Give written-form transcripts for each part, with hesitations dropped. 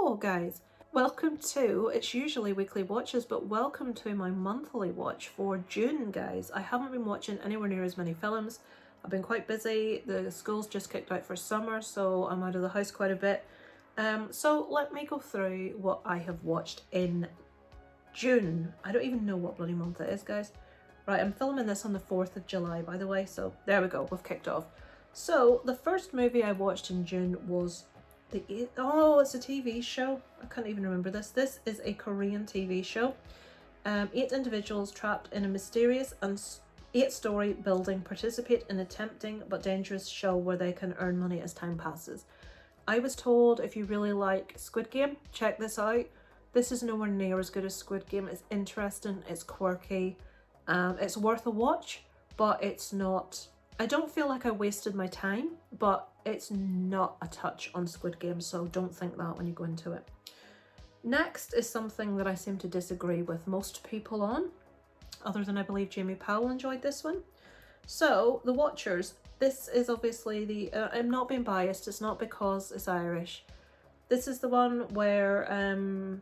Hello guys, welcome to, it's usually weekly watches, but welcome to my monthly watch for June guys. I haven't been watching anywhere near as many films. I've been quite busy, the school's just kicked out for summer, so I'm out of the house quite a bit. So let me go through what I have watched in June. I don't even know what bloody month it is guys. Right, I'm filming this on the 4th of July by the way, so there we go, we've kicked off. So the first movie I watched in June was it's a TV show. I can't even remember this. This is a Korean TV show. 8 individuals trapped in a mysterious and 8-story building participate in a tempting but dangerous show where they can earn money as time passes. I was told if you really like Squid Game, check this out. This is nowhere near as good as Squid Game. It's interesting, it's quirky, it's worth a watch, but it's not... I don't feel like I wasted my time, but it's not a touch on Squid Game, so don't think that when you go into it. Next is something that I seem to disagree with most people on, other than I believe Jamie Powell enjoyed this one. So, The Watchers. This is obviously the... I'm not being biased, it's not because it's Irish. This is the one where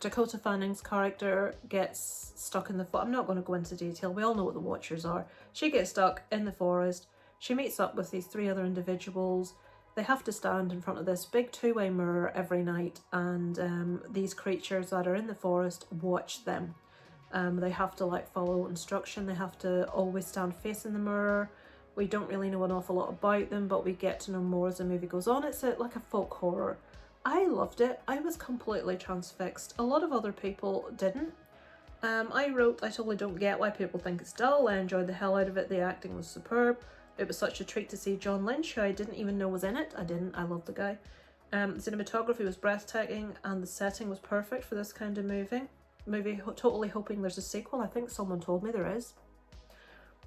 Dakota Fanning's character gets stuck in the forest. I'm not going to go into detail, we all know what the Watchers are. She gets stuck in the forest, she meets up with these 3 other individuals, they have to stand in front of this big 2-way mirror every night, and these creatures that are in the forest watch them. They have to like follow instruction, they have to always stand facing the mirror. We don't really know an awful lot about them, but we get to know more as the movie goes on. It's like a folk horror. I loved it. I was completely transfixed. A lot of other people didn't. I totally don't get why people think it's dull. I enjoyed the hell out of it. The acting was superb. It was such a treat to see John Lynch, who I didn't even know was in it. I loved the guy. The cinematography was breathtaking and the setting was perfect for this kind of movie. Totally hoping there's a sequel. I think someone told me there is.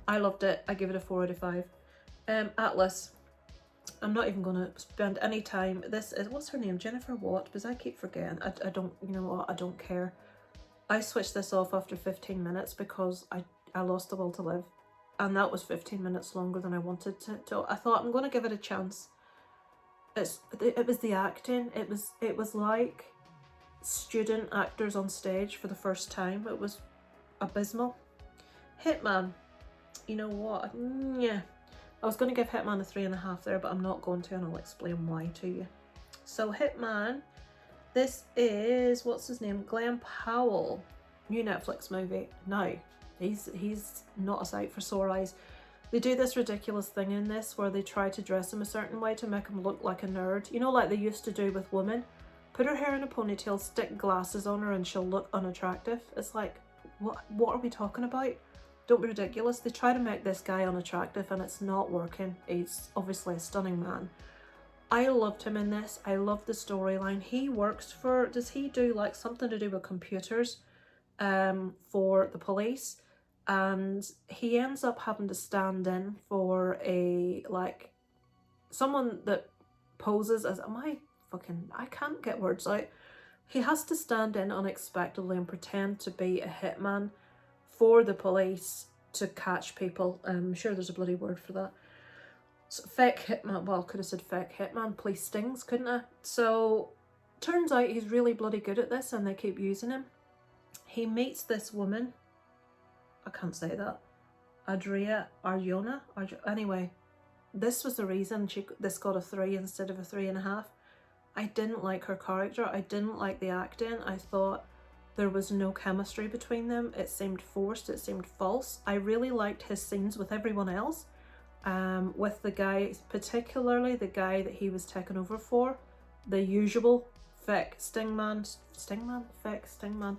I loved it. I give it a 4 out of 5. Atlas. I'm not even going to spend any time. This is, what's her name? Jennifer Watt? Because I keep forgetting. I don't, you know what, I don't care. I switched this off after 15 minutes because I lost the will to live. And that was 15 minutes longer than I wanted to. I thought I'm going to give it a chance. It was the acting. It was like student actors on stage for the first time. It was abysmal. Hitman. You know what? Yeah. I was going to give Hitman a 3.5 there, but I'm not going to, and I'll explain why to you. So Hitman, this is, what's his name? Glenn Powell, new Netflix movie. Now, he's not a sight for sore eyes. They do this ridiculous thing in this where they try to dress him a certain way to make him look like a nerd. You know, like they used to do with women. Put her hair in a ponytail, stick glasses on her, and she'll look unattractive. It's like, what are we talking about? Don't be ridiculous. They try to make this guy unattractive and it's not working. He's obviously a stunning man. I loved him in this. I loved the storyline. He works for, does he do like something to do with computers for the police? And he ends up having to stand in for a, like, someone that poses as, I can't get words out. He has to stand in unexpectedly and pretend to be a hitman for the police to catch people. I'm sure there's a bloody word for that. So, fake hitman, well, I could have said fake hitman, police stings, couldn't I? So, turns out he's really bloody good at this and they keep using him. He meets this woman, I can't say that, Arjona? Anyway, this was the reason this got a 3 instead of a 3.5. I didn't like her character, I didn't like the acting, I thought there was no chemistry between them. It seemed forced, it seemed false. I really liked his scenes with everyone else. With the guy, particularly the guy that he was taken over for. The usual fake stingman,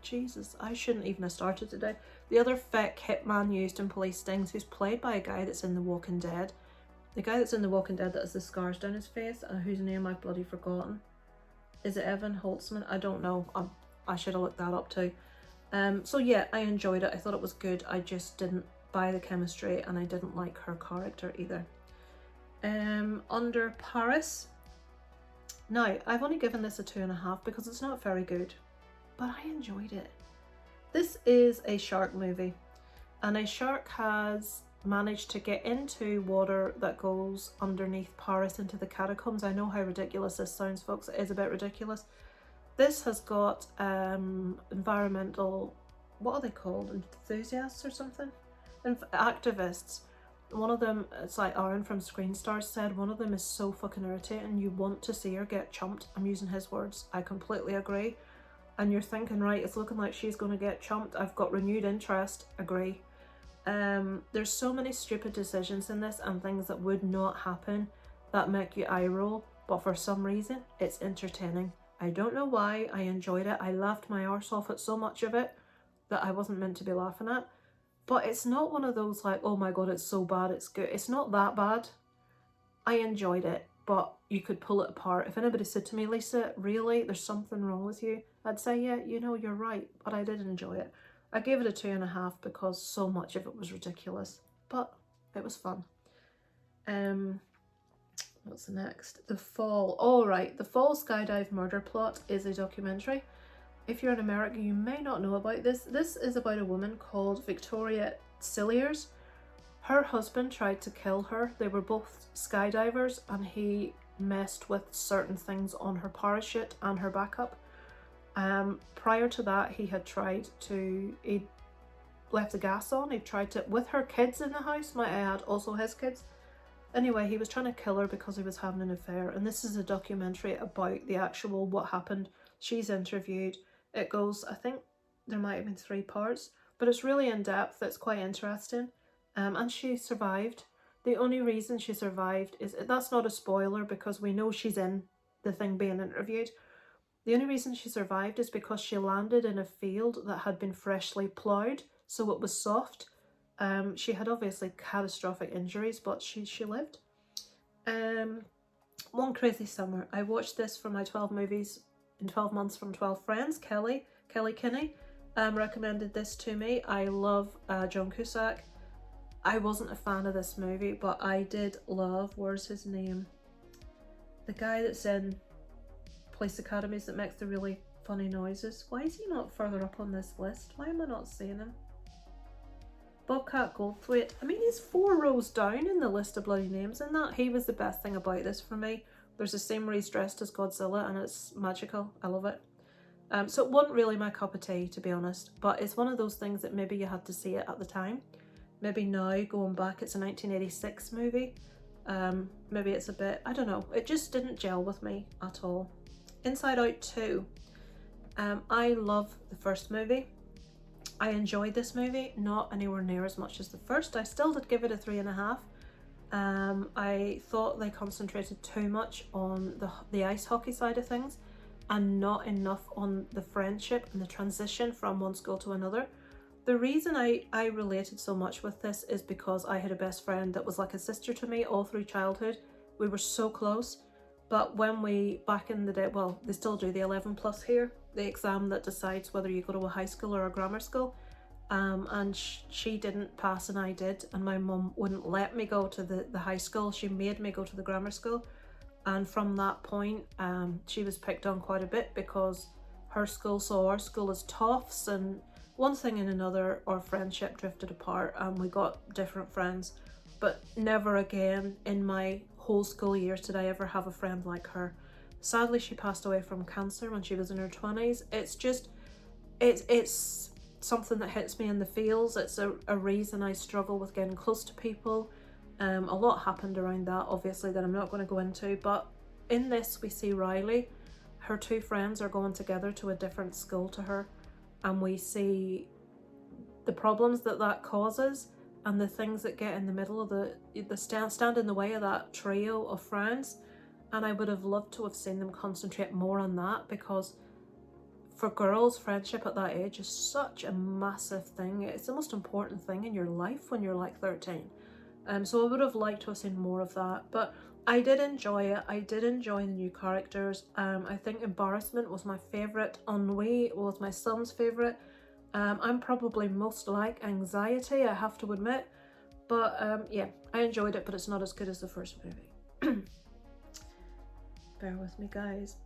Jesus, I shouldn't even have started today. The other fake hitman used in Police Stings, who's played by a guy that's in The Walking Dead. The guy that's in The Walking Dead that has the scars down his face, whose name I've bloody forgotten. Is it Evan Holtzman? I don't know. I should have looked that up too. So yeah, I enjoyed it. I thought it was good. I just didn't buy the chemistry and I didn't like her character either. Under Paris. Now, I've only given this a 2.5 because it's not very good, but I enjoyed it. This is a shark movie and a shark has managed to get into water that goes underneath Paris into the catacombs. I know how ridiculous this sounds, folks. It is a bit ridiculous. This has got environmental, what are they called? Enthusiasts or something? Activists. One of them, it's like Aaron from Screen Stars said, one of them is so fucking irritating. You want to see her get chumped. I'm using his words. I completely agree. And you're thinking, right, it's looking like she's going to get chumped. I've got renewed interest. Agree. There's so many stupid decisions in this and things that would not happen that make you eye roll. But for some reason, it's entertaining. I don't know why. I enjoyed it. I laughed my arse off at so much of it that I wasn't meant to be laughing at. But it's not one of those like, oh my god, it's so bad, it's good. It's not that bad. I enjoyed it, but you could pull it apart. If anybody said to me, Lisa, really, there's something wrong with you, I'd say, yeah, you know, you're right, but I did enjoy it. I gave it a 2.5 because so much of it was ridiculous, but it was fun. What's the next? The Fall. All right, The Fall Skydive Murder Plot is a documentary. If you're in America, you may not know about this. This is about a woman called Victoria Cilliers. Her husband tried to kill her. They were both skydivers and he messed with certain things on her parachute and her backup. Prior to that, he left the gas on. He tried to, with her kids in the house, might I add, also his kids. Anyway, he was trying to kill her because he was having an affair. And this is a documentary about the actual what happened. She's interviewed. It goes, I think there might have been 3 parts, but it's really in depth. It's quite interesting. And she survived. The only reason she survived is, that's not a spoiler because we know she's in the thing being interviewed. The only reason she survived is because she landed in a field that had been freshly ploughed, so it was soft. She had obviously catastrophic injuries, but she lived. One Crazy Summer. I watched this for my 12 movies in 12 months from 12 friends. Kelly Kinney recommended this to me. I love John Cusack. I wasn't a fan of this movie, but I did love, where's his name? The guy that's in Police Academies that makes the really funny noises. Why is he not further up on this list? Why am I not seeing him? Bobcat Goldthwait. I mean, he's 4 rows down in the list of bloody names, and that he was the best thing about this for me. There's a scene where he's dressed as Godzilla and it's magical. I love it. So it wasn't really my cup of tea, to be honest, but it's one of those things that maybe you had to see it at the time. Maybe now, going back, it's a 1986 movie. Maybe it's a bit, I don't know. It just didn't gel with me at all. Inside Out 2. I love the first movie. I enjoyed this movie, not anywhere near as much as the first. I still did give it a 3.5. I thought they concentrated too much on the ice hockey side of things and not enough on the friendship and the transition from one school to another. The reason I related so much with this is because I had a best friend that was like a sister to me all through childhood. We were so close, but when back in the day, well, they still do the 11 plus here, the exam that decides whether you go to a high school or a grammar school. And she didn't pass and I did, and my mum wouldn't let me go to the high school. She made me go to the grammar school, and from that point she was picked on quite a bit because her school saw our school as toffs, and one thing and another, our friendship drifted apart and we got different friends. But never again in my whole school years did I ever have a friend like her. Sadly, she passed away from cancer when she was in her 20s. It's just, it's something that hits me in the feels. It's a reason I struggle with getting close to people. A lot happened around that, obviously, that I'm not going to go into, but in this we see Riley. Her 2 friends are going together to a different school to her, and we see the problems that causes and the things that get in the middle of the stand in the way of that trio of friends. And I would have loved to have seen them concentrate more on that, because for girls, friendship at that age is such a massive thing. It's the most important thing in your life when you're like 13. So I would have liked to have seen more of that, but I did enjoy it. I did enjoy the new characters. I think Embarrassment was my favourite. Ennui was my son's favourite. I'm probably most like Anxiety, I have to admit. But yeah, I enjoyed it, but it's not as good as the first movie. Bear with me, guys.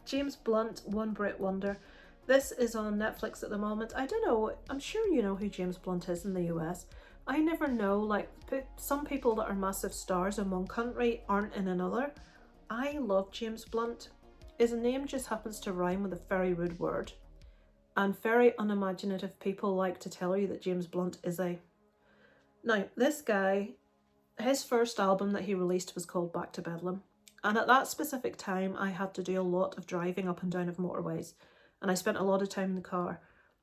James Blunt, One Brit Wonder. This is on Netflix at the moment. I don't know, I'm sure you know who James Blunt is in the US, I never know, like, some people that are massive stars in one country aren't in another. I love James Blunt. His name just happens to rhyme with a very rude word. And very unimaginative people like to tell you that James Blunt is a... Now, this guy, his first album that he released was called Back to Bedlam. And at that specific time, I had to do a lot of driving up and down of motorways. And I spent a lot of time in the car.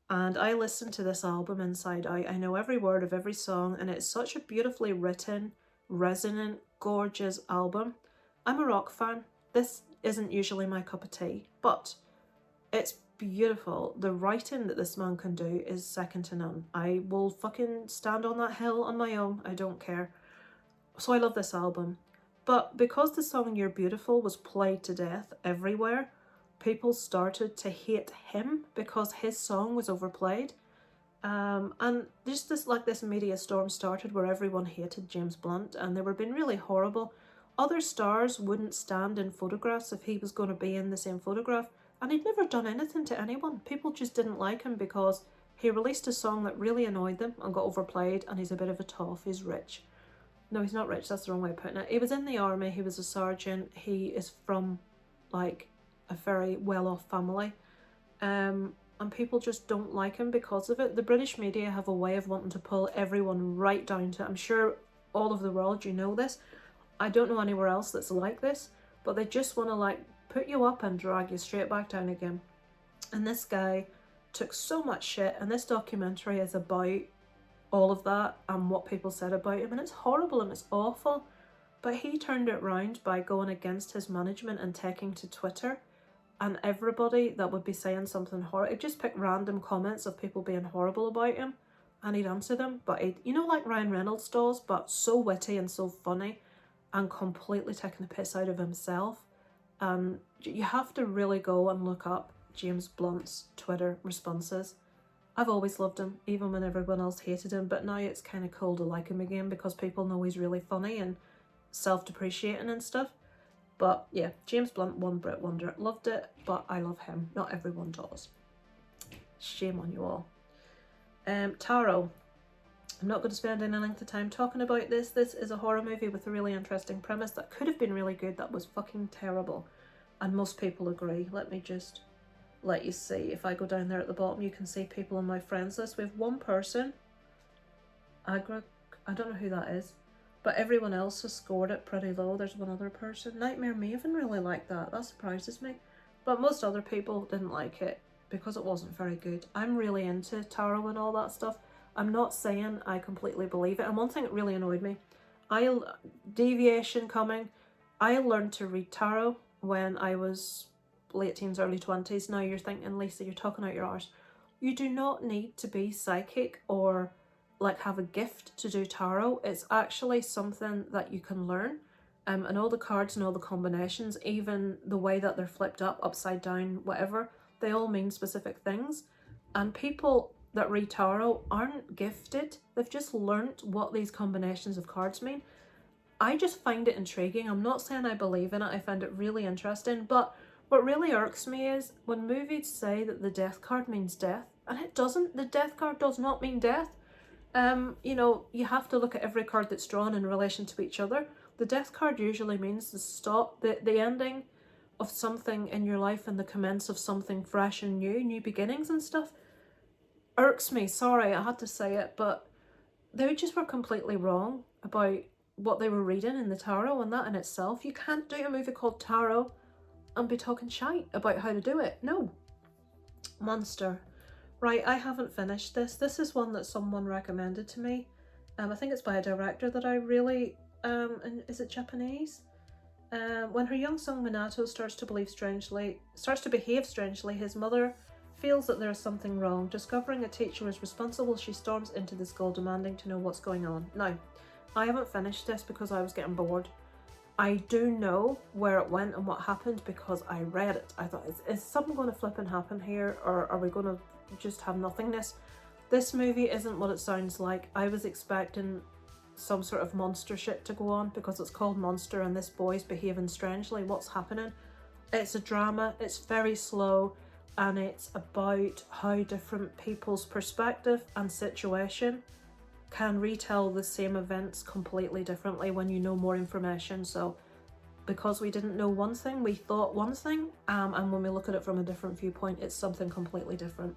And I listened to this album inside out. I know every word of every song, and it's such a beautifully written, resonant, gorgeous album. I'm a rock fan. This isn't usually my cup of tea, but it's beautiful. The writing that this man can do is second to none. I will fucking stand on that hill on my own. I don't care. So I love this album. But because the song You're Beautiful was played to death everywhere, people started to hate him because his song was overplayed. And just this media storm started where everyone hated James Blunt, and they were being really horrible. Other stars wouldn't stand in photographs if he was going to be in the same photograph, and he'd never done anything to anyone. People just didn't like him because he released a song that really annoyed them and got overplayed, and he's a bit of a toff. He's rich. No, he's not rich, that's the wrong way of putting it. He was in the army, he was a sergeant, he is from like a very well-off family, and people just don't like him because of it. The British media have a way of wanting to pull everyone right down to, I'm sure all over the world you know this, I don't know anywhere else that's like this, but they just want to like put you up and drag you straight back down again. And this guy took so much shit, and this documentary is about all of that and what people said about him, and it's horrible and it's awful. But he turned it round by going against his management and taking to Twitter, and everybody that would be saying something horrible, he'd just pick random comments of people being horrible about him and he'd answer them. But he'd, you know, like Ryan Reynolds does, but so witty and so funny and completely taking the piss out of himself. You have to really go and look up James Blunt's Twitter responses. I've always loved him, even when everyone else hated him, but now it's kind of cool to like him again because people know he's really funny and self-depreciating and stuff. But yeah, James Blunt, one Brit wonder. Loved it, but I love him. Not everyone does. Shame on you all. Taro. I'm not going to spend any length of time talking about this. This is a horror movie with a really interesting premise that could have been really good, that was fucking terrible. And most people agree. Let me just let you see. If I go down there at the bottom, you can see people on my friends list. We have one person, I don't know who that is, but everyone else has scored it pretty low. There's one other person. Nightmare Maven really liked that. That surprises me. But most other people didn't like it because it wasn't very good. I'm really into tarot and all that stuff. I'm not saying I completely believe it. And one thing that really annoyed me, deviation coming, I learned to read tarot when I was late teens, early 20s. Now you're thinking, Lisa, you're talking out your arse. You do not need to be psychic or like have a gift to do tarot. It's actually something that you can learn. And all the cards and all the combinations, even the way that they're flipped up, upside down, whatever, they all mean specific things. And people that read tarot aren't gifted. They've just learnt what these combinations of cards mean. I just find it intriguing. I'm not saying I believe in it. I find it really interesting. But what really irks me is when movies say that the death card means death, and it doesn't. The death card does not mean death. You know, you have to look at every card that's drawn in relation to each other. The death card usually means the ending of something in your life and the commence of something fresh and new beginnings and stuff. Irks me, sorry, I had to say it, but they just were completely wrong about what they were reading in the tarot, and that in itself, you can't do a movie called Tarot and be talking shite about how to do it. No. Monster. Right, I haven't finished this. This is one that someone recommended to me. I think it's by a director that I really, is it Japanese? When her young son Minato starts to behave strangely, his mother feels that there is something wrong. Discovering a teacher is responsible, she storms into the school demanding to know what's going on. Now, I haven't finished this because I was getting bored. I do know where it went and what happened because I read it. I thought, is something going to flip and happen here, or are we going to just have nothingness? This movie isn't what it sounds like. I was expecting some sort of monster shit to go on because it's called Monster and this boy's behaving strangely. What's happening? It's a drama, it's very slow, and it's about how different people's perspective and situation can retell the same events completely differently when you know more information. So because we didn't know one thing, we thought one thing, and when we look at it from a different viewpoint, it's something completely different.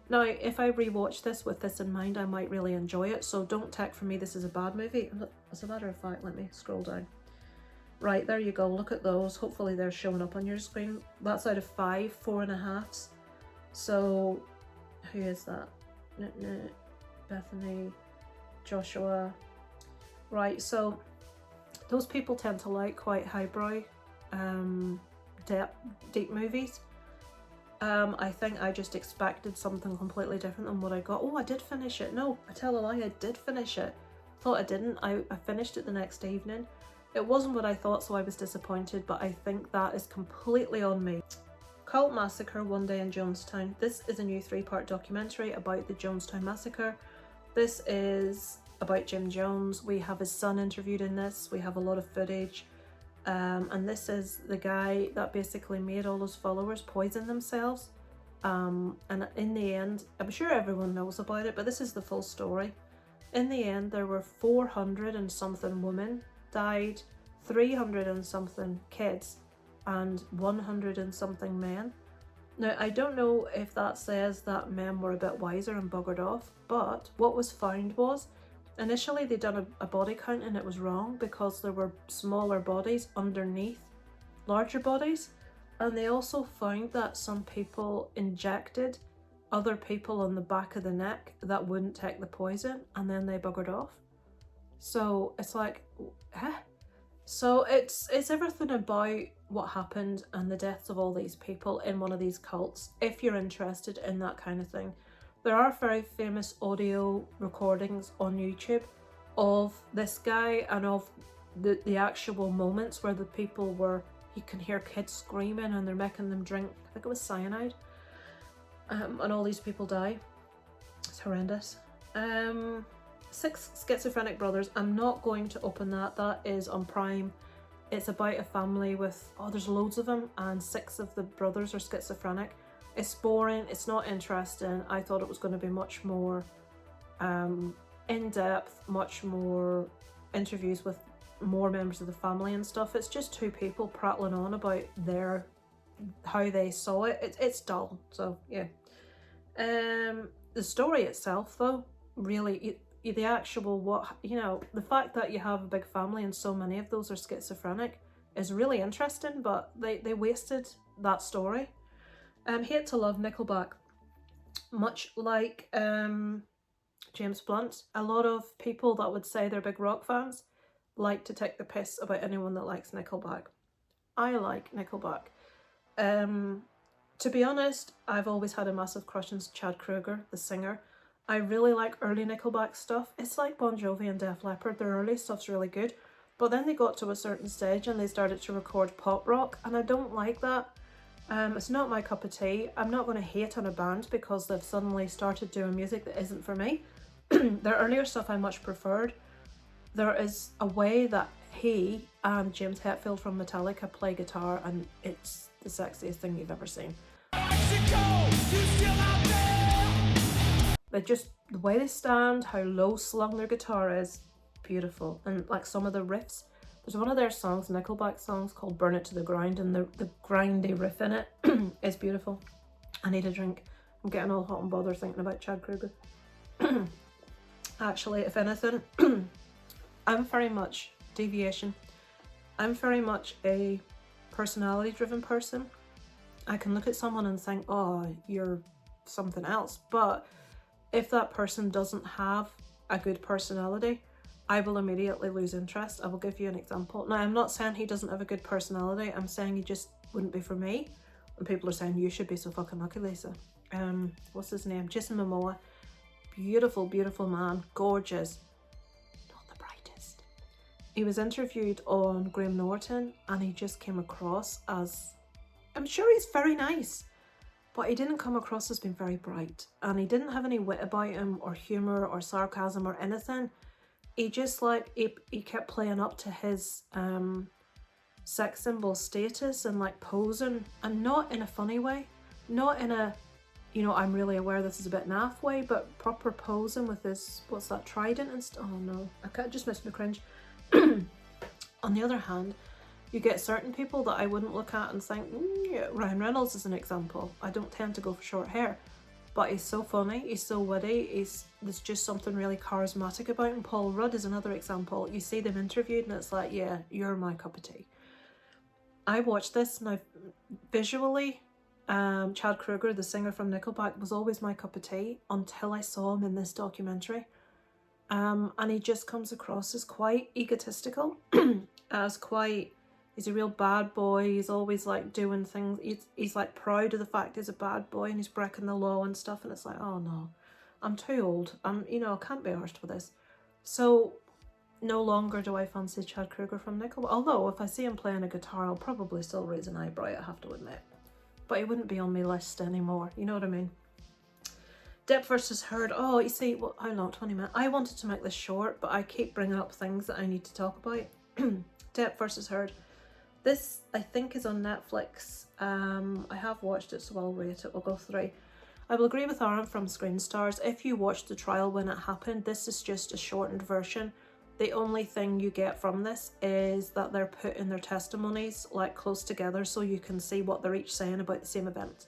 Now, if I rewatch this with this in mind, I might really enjoy it, so don't take from me this is a bad movie. As a matter of fact, let me scroll down. Right, there you go, look at those. Hopefully they're showing up on your screen. That's out of 5, 4.5s. So, who is that? Bethany, Joshua. Right, so those people tend to like quite highbrow, deep movies. I think I just expected something completely different than what I got. Oh, I did finish it. No, I tell a lie, I did finish it. Thought I didn't. I finished it the next evening. It wasn't what I thought, so I was disappointed, but I think that is completely on me. Cult Massacre, One Day in Jonestown. This is a new 3-part documentary about the Jonestown Massacre. This is about Jim Jones. We have his son interviewed in this. We have a lot of footage. And this is the guy that basically made all those followers poison themselves. And in the end, I'm sure everyone knows about it, but this is the full story. In the end, there were 400 and something women died, 300 and something kids, and 100 and something men. Now, I don't know if that says that men were a bit wiser and buggered off, but what was found was, initially they'd done a body count and it was wrong because there were smaller bodies underneath larger bodies, and they also found that some people injected other people on the back of the neck that wouldn't take the poison, and then they buggered off. So it's like, eh? So it's everything about what happened and the deaths of all these people in one of these cults, if you're interested in that kind of thing. There are very famous audio recordings on YouTube of this guy and of the actual moments where the people were, you can hear kids screaming and they're making them drink, I think it was cyanide, and all these people die. It's horrendous. 6 Schizophrenic Brothers. I'm not going to open that. That is on Prime. It's about a family with, there's loads of them, and 6 of the brothers are schizophrenic. It's boring, it's not interesting. I thought it was going to be much more in-depth, much more interviews with more members of the family and stuff. It's just 2 people prattling on about how they saw it. It's dull, so yeah. The story itself, though, really, the actual the fact that you have a big family and so many of those are schizophrenic is really interesting, but they wasted that story. Hate to Love, Nickelback. Much like James Blunt, a lot of people that would say they're big rock fans like to take the piss about anyone that likes Nickelback. I like Nickelback. To be honest, I've always had a massive crush on Chad Kroeger, the singer. I really like early Nickelback stuff. It's like Bon Jovi and Def Leppard. Their early stuff's really good, but then they got to a certain stage and they started to record pop rock, and I don't like that. It's not my cup of tea. I'm not going to hate on a band because they've suddenly started doing music that isn't for me. Their earlier stuff I much preferred. There is a way that he and James Hetfield from Metallica play guitar, and it's the sexiest thing you've ever seen. The way they stand, how low slung their guitar is, beautiful. And like some of the riffs, there's one of their songs, Nickelback songs, called Burn It to the Ground, and the grindy riff in it is beautiful. I need a drink. I'm getting all hot and bothered thinking about Chad Kroeger. Actually, if anything, I'm very much deviation. I'm very much a personality driven person. I can look at someone and think, oh, you're something else. But if that person doesn't have a good personality, I will immediately lose interest. I will give you an example. Now, I'm not saying he doesn't have a good personality. I'm saying he just wouldn't be for me. And people are saying, you should be so fucking lucky, Lisa. What's his name? Jason Momoa. Beautiful, beautiful man. Gorgeous. Not the brightest. He was interviewed on Graham Norton and he just came across as, I'm sure he's very nice, but he didn't come across as being very bright. And he didn't have any wit about him or humour or sarcasm or anything. He just he kept playing up to his sex symbol status and like posing, and not in a funny way, not in a you know, I'm really aware this is a bit naff way, but proper posing with this, what's that, trident and stuff. Oh no, I can't, just makes me cringe. On the other hand, you get certain people that I wouldn't look at and think, yeah. Ryan Reynolds is an example. I don't tend to go for short hair, but he's so funny, he's so witty, there's just something really charismatic about him. Paul Rudd is another example. You see them interviewed and it's like, yeah, you're my cup of tea. I watched this now visually. Chad Kroeger, the singer from Nickelback, was always my cup of tea until I saw him in this documentary. And he just comes across as quite egotistical, he's a real bad boy. He's always like doing things. He's like proud of the fact he's a bad boy and he's breaking the law and stuff. And it's like, oh no, I'm too old. I can't be arsed with this. So no longer do I fancy Chad Kroeger from Nickelback. Although if I see him playing a guitar, I'll probably still raise an eyebrow, I have to admit. But he wouldn't be on my list anymore. You know what I mean? Depp versus Heard. Oh, you see, well, how long? 20 minutes. I wanted to make this short, but I keep bringing up things that I need to talk about. Depp versus Heard. This, I think, is on Netflix. I have watched it, so I'll rate it. We'll go through. I will agree with Aaron from Screen Stars. If you watched the trial when it happened, this is just a shortened version. The only thing you get from this is that they're putting their testimonies like close together so you can see what they're each saying about the same event.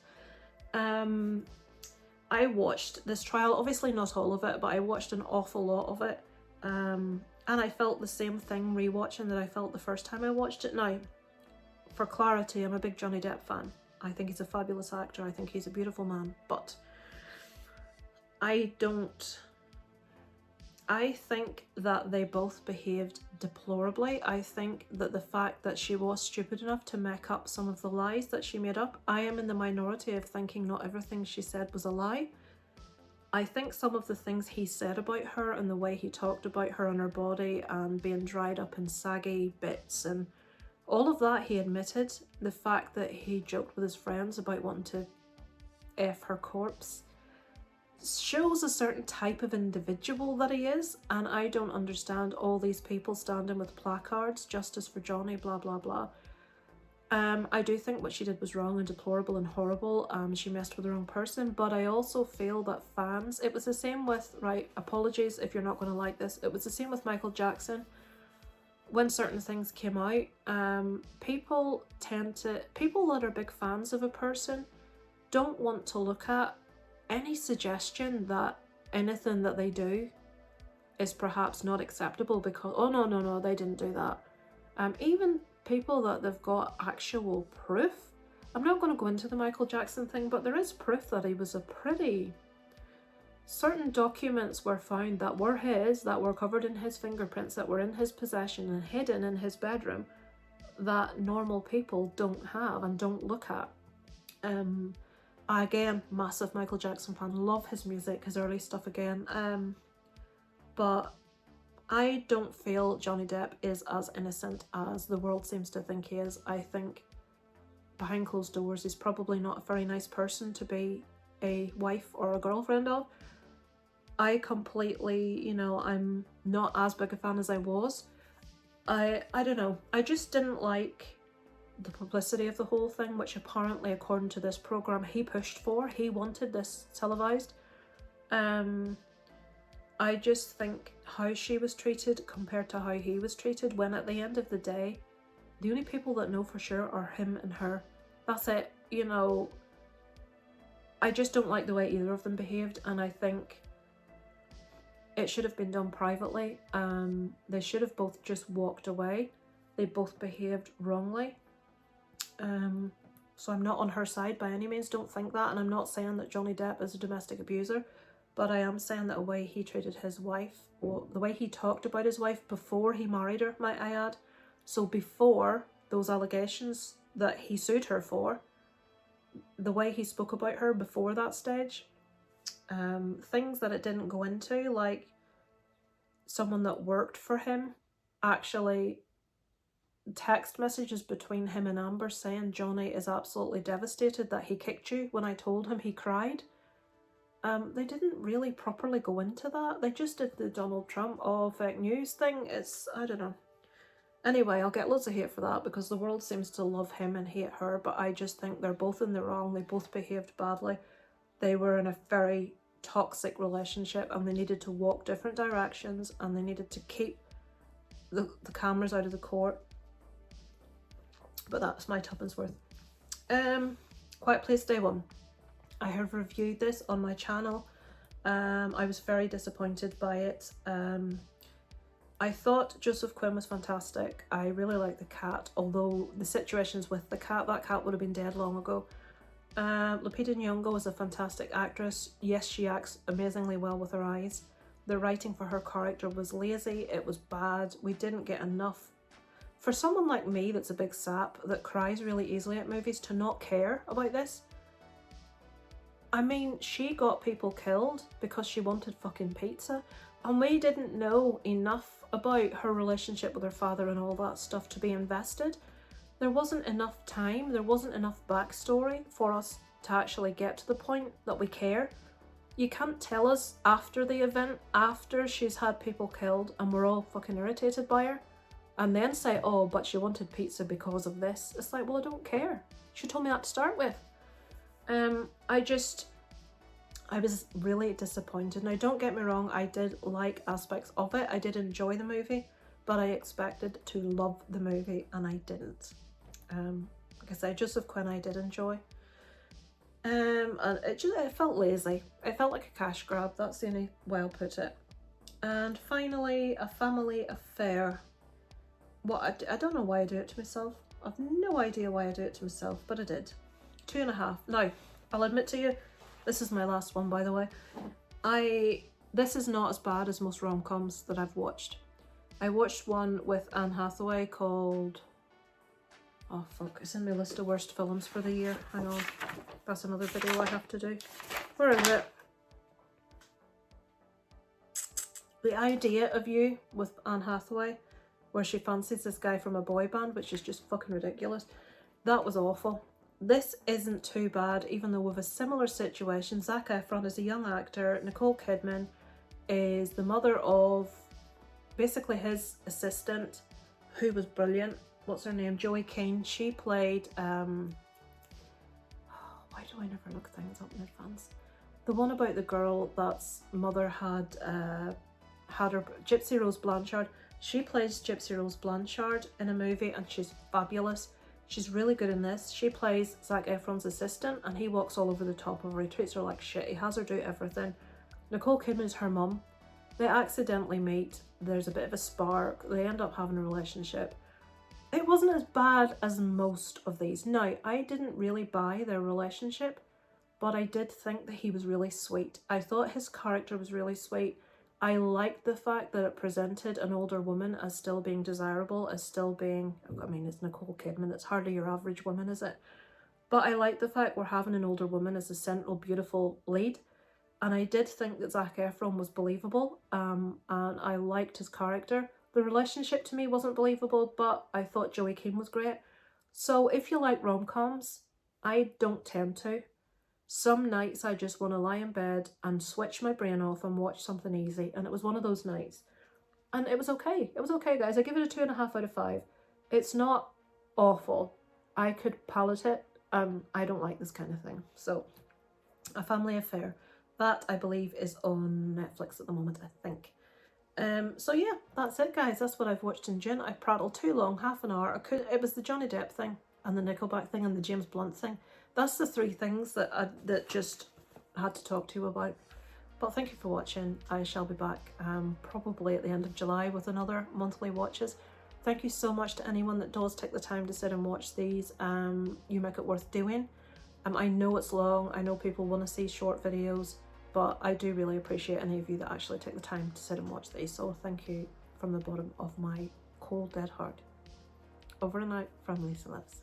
I watched this trial, obviously not all of it, but I watched an awful lot of it. And I felt the same thing rewatching that I felt the first time I watched it. Now, for clarity, I'm a big Johnny Depp fan. I think he's a fabulous actor. I think he's a beautiful man. But I think that they both behaved deplorably. I think that the fact that she was stupid enough to make up some of the lies that she made up, I am in the minority of thinking not everything she said was a lie. I think some of the things he said about her and the way he talked about her and her body and being dried up in saggy bits and all of that he admitted. The fact that he joked with his friends about wanting to F her corpse shows a certain type of individual that he is, and I don't understand all these people standing with placards, justice for Johnny, blah blah blah. I do think what she did was wrong and deplorable and horrible. She messed with the wrong person, but I also feel that fans, it was the same with, right, apologies if you're not going to like this, it was the same with Michael Jackson. When certain things came out, people that are big fans of a person don't want to look at any suggestion that anything that they do is perhaps not acceptable because, oh no, they didn't do that. Even people that they've got actual proof. I'm not going to go into the Michael Jackson thing, but there is proof that he was a pretty... Certain documents were found that were his, that were covered in his fingerprints, that were in his possession and hidden in his bedroom, that normal people don't have and don't look at. Again, massive Michael Jackson fan, love his music, his early stuff again. But I don't feel Johnny Depp is as innocent as the world seems to think he is. I think behind closed doors he's probably not a very nice person to be a wife or a girlfriend of. I completely, I'm not as big a fan as I was. I don't know, I just didn't like the publicity of the whole thing, which apparently, according to this program, he pushed for. He wanted this televised. I just think how she was treated compared to how he was treated, when at the end of the day, the only people that know for sure are him and her. That's it, I just don't like the way either of them behaved, and I think it should have been done privately. They should have both just walked away. They both behaved wrongly. So I'm not on her side by any means, don't think that, and I'm not saying that Johnny Depp is a domestic abuser, but I am saying that the way he treated his wife, or the way he talked about his wife before he married her, might I add, so before those allegations that he sued her for, the way he spoke about her before that stage, things that it didn't go into, like someone that worked for him actually text messages between him and Amber saying Johnny is absolutely devastated that he kicked you. When I told him, he cried. They didn't really properly go into that. They just did the Donald Trump fake news thing. I don't know. Anyway, I'll get loads of hate for that because the world seems to love him and hate her, but I just think they're both in the wrong. They both behaved badly. They were in a very toxic relationship and they needed to walk different directions and they needed to keep the cameras out of the court. But that's my tuppence worth. Quiet Place Day 1. I have reviewed this on my channel. I was very disappointed by it. I thought Joseph Quinn was fantastic. I really liked the cat, although the situations with the cat, that cat would have been dead long ago. Lupita Nyong'o is a fantastic actress. Yes, she acts amazingly well with her eyes. The writing for her character was lazy, it was bad, we didn't get enough. For someone like me that's a big sap, that cries really easily at movies, to not care about this. I mean, she got people killed because she wanted fucking pizza, and we didn't know enough about her relationship with her father and all that stuff to be invested. There wasn't enough time, there wasn't enough backstory for us to actually get to the point that we care. You can't tell us after the event, after she's had people killed and we're all fucking irritated by her, and then say, oh, but she wanted pizza because of this. It's like, well, I don't care. She told me that to start with. I was really disappointed. Now, don't get me wrong, I did like aspects of it. I did enjoy the movie, but I expected to love the movie and I didn't. Like I said, Joseph Quinn I did enjoy. And it felt lazy. It felt like a cash grab. That's the only way I'll put it. And finally, A Family Affair. I don't know why I do it to myself. I've no idea why I do it to myself, but I did. 2.5. Now, I'll admit to you, this is my last one, by the way. This is not as bad as most rom-coms that I've watched. I watched one with Anne Hathaway called... oh fuck, it's in my list of worst films for the year. Hang on. That's another video I have to do. Where is it? The Idea of You with Anne Hathaway, where she fancies this guy from a boy band, which is just fucking ridiculous. That was awful. This isn't too bad, even though with a similar situation. Zac Efron is a young actor. Nicole Kidman is the mother of basically his assistant, who was brilliant. What's her name? Joey King. She played, why do I never look things up in advance? The one about the girl that's mother had her, Gypsy Rose Blanchard. She plays Gypsy Rose Blanchard in a movie and she's fabulous. She's really good in this. She plays Zac Efron's assistant and he walks all over the top of her. He treats her like shit. He has her do everything. Nicole Kidman's her mum. They accidentally meet. There's a bit of a spark. They end up having a relationship. It wasn't as bad as most of these. Now, I didn't really buy their relationship, but I did think that he was really sweet. I thought his character was really sweet. I liked the fact that it presented an older woman as still being desirable, as still being, I mean, it's Nicole Kidman, it's hardly your average woman, is it? But I liked the fact we're having an older woman as a central, beautiful lead. And I did think that Zac Efron was believable, and I liked his character. The relationship to me wasn't believable, but I thought Joey King was great. So if you like rom-coms, I don't tend to. Some nights I just want to lie in bed and switch my brain off and watch something easy, and it was one of those nights. And it was okay. It was okay, guys. I give it a 2.5 out of 5. It's not awful. I could palate it. I don't like this kind of thing. So, A Family Affair. That, I believe, is on Netflix at the moment, I think. So yeah, that's it, guys. That's what I've watched in June. I prattled too long, half an hour. It was the Johnny Depp thing and the Nickelback thing and the James Blunt thing. That's the 3 things that just had to talk to you about. But thank you for watching. I shall be back probably at the end of July with another monthly watches. Thank you so much to anyone that does take the time to sit and watch these. You make it worth doing. I know it's long. I know people want to see short videos. But I do really appreciate any of you that actually take the time to sit and watch these. So thank you from the bottom of my cold, dead heart. Over and out from Lisa Lives.